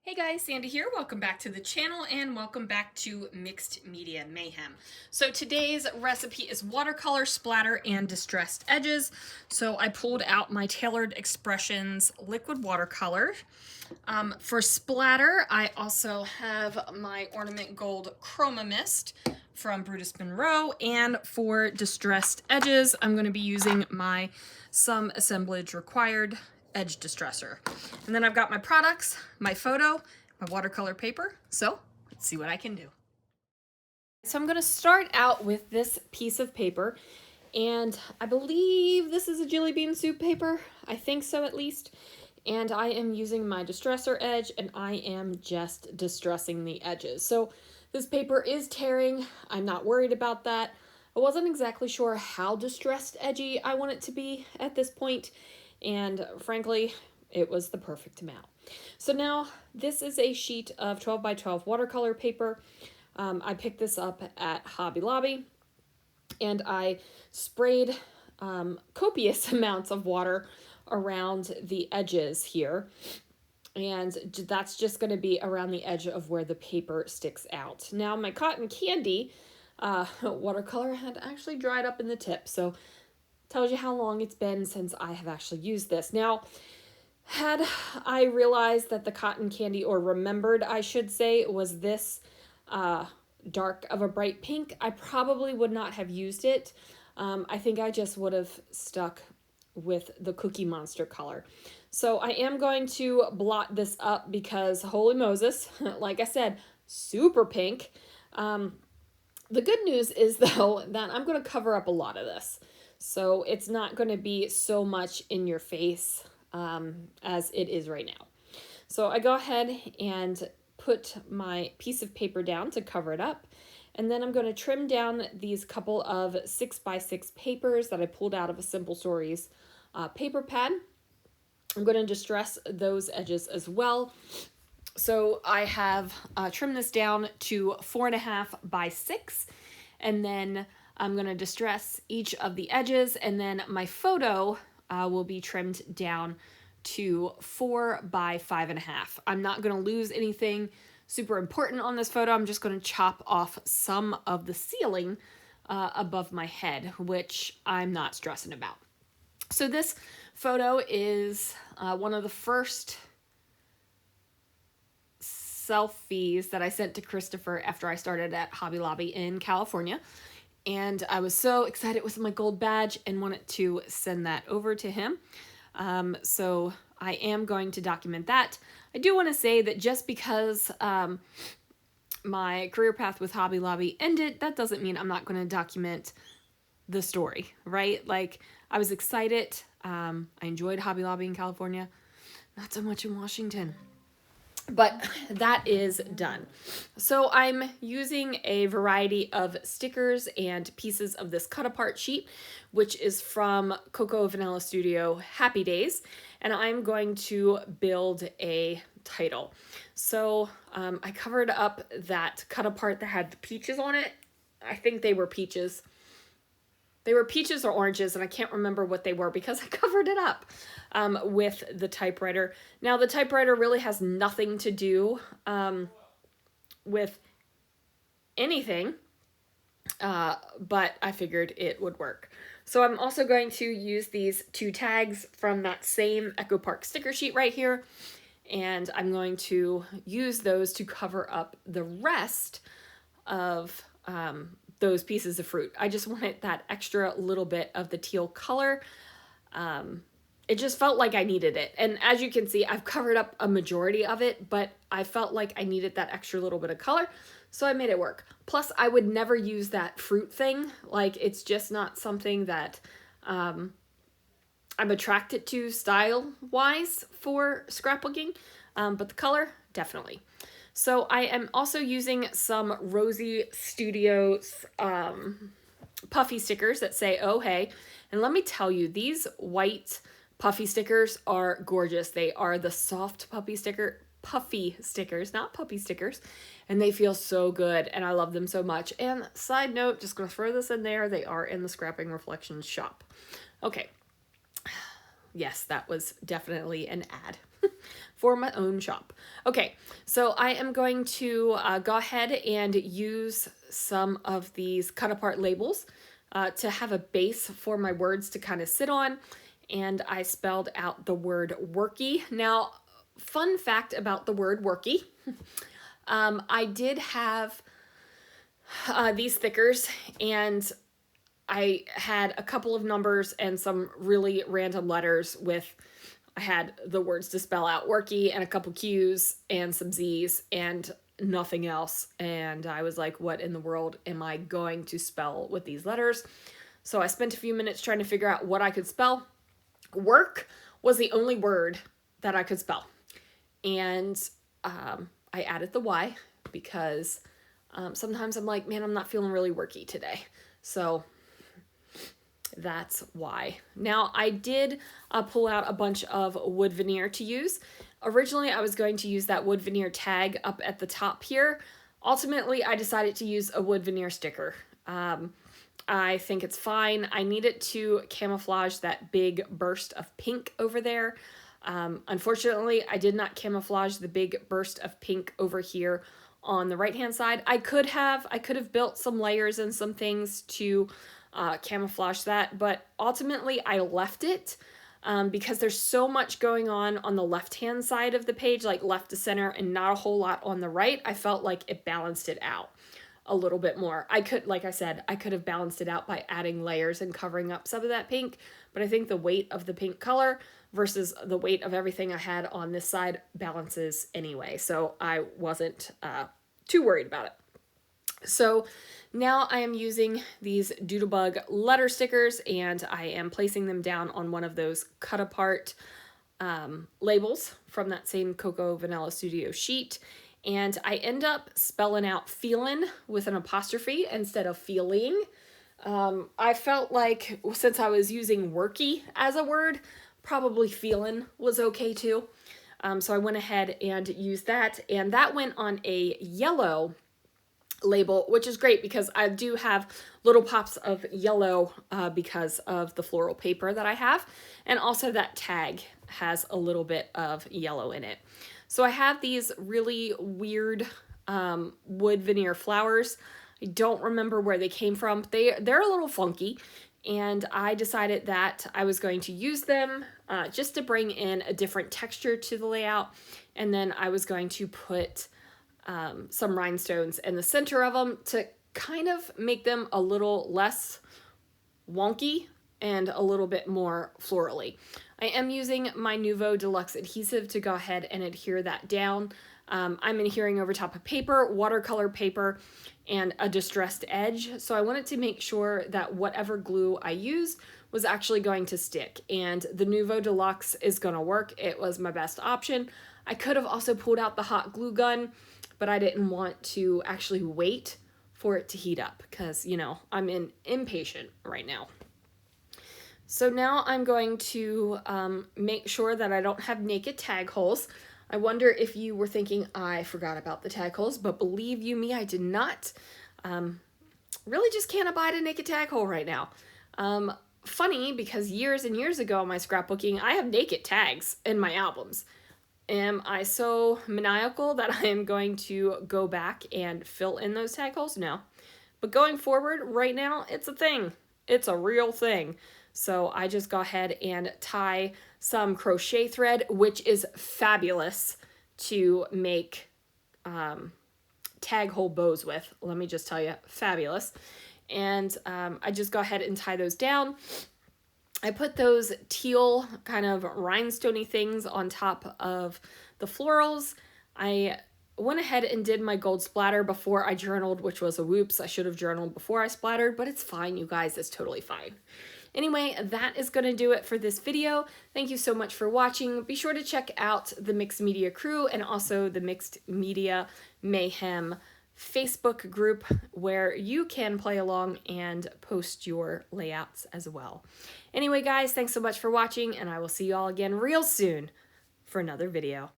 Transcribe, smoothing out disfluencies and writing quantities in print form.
Hey guys, Sandie here. Welcome back to the channel and welcome back to Mixed Media Mayhem. So today's recipe is watercolor, splatter, and distressed edges. So I pulled out my Tailored Expressions liquid watercolor. For splatter, I also have my Ornament Gold Chroma Mist from Brutus Monroe, and for distressed edges, I'm going to be using my Some Assemblage Required edge distressor. And then I've got my products, my photo, my watercolor paper. So let's see what I can do. So I'm going to start out with this piece of paper, and I believe this is a jelly bean soup paper. I think so, at least. And I am using my distressor edge, and I am just distressing the edges. So this paper is tearing. I'm not worried about that. I wasn't exactly sure how distressed edgy I want it to be at this point, and frankly, it was the perfect amount. So now this is a sheet of 12 by 12 watercolor paper. I picked this up at Hobby Lobby, and I sprayed copious amounts of water around the edges here, and that's just going to be around the edge of where the paper sticks out. Now my cotton candy watercolor had actually dried up in the tip, so tells you how long it's been since I have actually used this. Now, had I realized that the cotton candy, or remembered I should say, was this dark of a bright pink, I probably would not have used it. I think I just would have stuck with the Cookie Monster color. So I am going to blot this up because, holy Moses, like I said, super pink. The good news is, though, that I'm going to cover up a lot of this. So it's not going to be so much in your face as it is right now. So I go ahead and put my piece of paper down to cover it up. And then I'm going to trim down these couple of 6x6 papers that I pulled out of a Simple Stories paper pad. I'm going to distress those edges as well. So I have trimmed this down to 4.5 by 6, and then I'm going to distress each of the edges, and then my photo will be trimmed down to 4 by 5.5. I'm not going to lose anything super important on this photo. I'm just going to chop off some of the ceiling above my head, which I'm not stressing about. So this photo is one of the first selfies that I sent to Christopher after I started at Hobby Lobby in California. And I was so excited with my gold badge and wanted to send that over to him. So I am going to document that. I do want to say that just because my career path with Hobby Lobby ended, that doesn't mean I'm not going to document the story, right? Like, I was excited. I enjoyed Hobby Lobby in California, not so much in Washington. But that is done. So I'm using a variety of stickers and pieces of this cut apart sheet, which is from Cocoa Vanilla Studio Happy Days. And I'm going to build a title. So I covered up that cut apart that had the peaches on it. I think they were peaches. They were peaches or oranges, and I can't remember what they were because I covered it up with the typewriter. Now, the typewriter really has nothing to do with anything, but I figured it would work. So I'm also going to use these 2 tags from that same Echo Park sticker sheet right here, and I'm going to use those to cover up the rest of those pieces of fruit. I just wanted that extra little bit of the teal color. It just felt like I needed it. And as you can see, I've covered up a majority of it, but I felt like I needed that extra little bit of color, so I made it work. Plus, I would never use that fruit thing. Like, it's just not something that I'm attracted to style-wise for scrapbooking, but the color, definitely. So I am also using some Rosie Studios puffy stickers that say, "Oh, hey." And let me tell you, these white puffy stickers are gorgeous. They are the soft puffy stickers, not puppy stickers. And they feel so good, and I love them so much. And side note, just going to throw this in there, they are in the Scrapping Reflections shop. Okay. Yes, that was definitely an ad. for my own shop. Okay, so I am going to go ahead and use some of these cut apart labels to have a base for my words to kind of sit on. And I spelled out the word worky. Now, fun fact about the word worky, I did have these stickers, and I had a couple of numbers and some really random letters with, I had the words to spell out worky and a couple Q's and some Z's and nothing else. And I was like, what in the world am I going to spell with these letters? So I spent a few minutes trying to figure out what I could spell. Work was the only word that I could spell. And I added the Y because sometimes I'm like, man, I'm not feeling really worky today. So that's why. Now, I did pull out a bunch of wood veneer to use. Originally, I was going to use that wood veneer tag up at the top here. Ultimately, I decided to use a wood veneer sticker. I think it's fine. I need it to camouflage that big burst of pink over there. Unfortunately, I did not camouflage the big burst of pink over here on the right-hand side. I could have built some layers and some things to camouflage that, but ultimately I left it because there's so much going on the left-hand side of the page, like left to center, and not a whole lot on the right. I felt like it balanced it out a little bit more. I could, like I said, I could have balanced it out by adding layers and covering up some of that pink, but I think the weight of the pink color versus the weight of everything I had on this side balances anyway, so I wasn't too worried about it. So now I am using these Doodlebug letter stickers, and I am placing them down on one of those cut apart labels from that same Cocoa Vanilla Studio sheet. And I end up spelling out Feelin with an apostrophe instead of feeling. I felt like since I was using worky as a word, probably Feelin was okay too. So I went ahead and used that, and that went on a yellow label, which is great because I do have little pops of yellow because of the floral paper that I have, and also that tag has a little bit of yellow in it. So I have these really weird wood veneer flowers. I don't remember where they came from. They're a little funky, and I decided that I was going to use them just to bring in a different texture to the layout, and then I was going to put some rhinestones in the center of them to kind of make them a little less wonky and a little bit more florally. I am using my Nuvo Deluxe adhesive to go ahead and adhere that down. I'm adhering over top of paper, watercolor paper, and a distressed edge. So I wanted to make sure that whatever glue I use was actually going to stick, and the Nuvo Deluxe is going to work. It was my best option. I could have also pulled out the hot glue gun, but I didn't want to actually wait for it to heat up because, you know, I'm impatient right now. So now I'm going to make sure that I don't have naked tag holes. I wonder if you were thinking I forgot about the tag holes, but believe you me, I did not. Really just can't abide a naked tag hole right now. Funny, because years and years ago in my scrapbooking, I have naked tags in my albums. Am I so maniacal that I am going to go back and fill in those tag holes? No. But going forward, right now, it's a thing. It's a real thing. So I just go ahead and tie some crochet thread, which is fabulous to make tag hole bows with. Let me just tell you, fabulous. And I just go ahead and tie those down. I put those teal kind of rhinestoney things on top of the florals. I went ahead and did my gold splatter before I journaled, which was a whoops. I should have journaled before I splattered, but it's fine, you guys. It's totally fine. Anyway, that is going to do it for this video. Thank you so much for watching. Be sure to check out the Mixed Media crew and also the Mixed Media Mayhem Facebook group where you can play along and post your layouts as well. Anyway, guys, thanks so much for watching, and I will see you all again real soon for another video.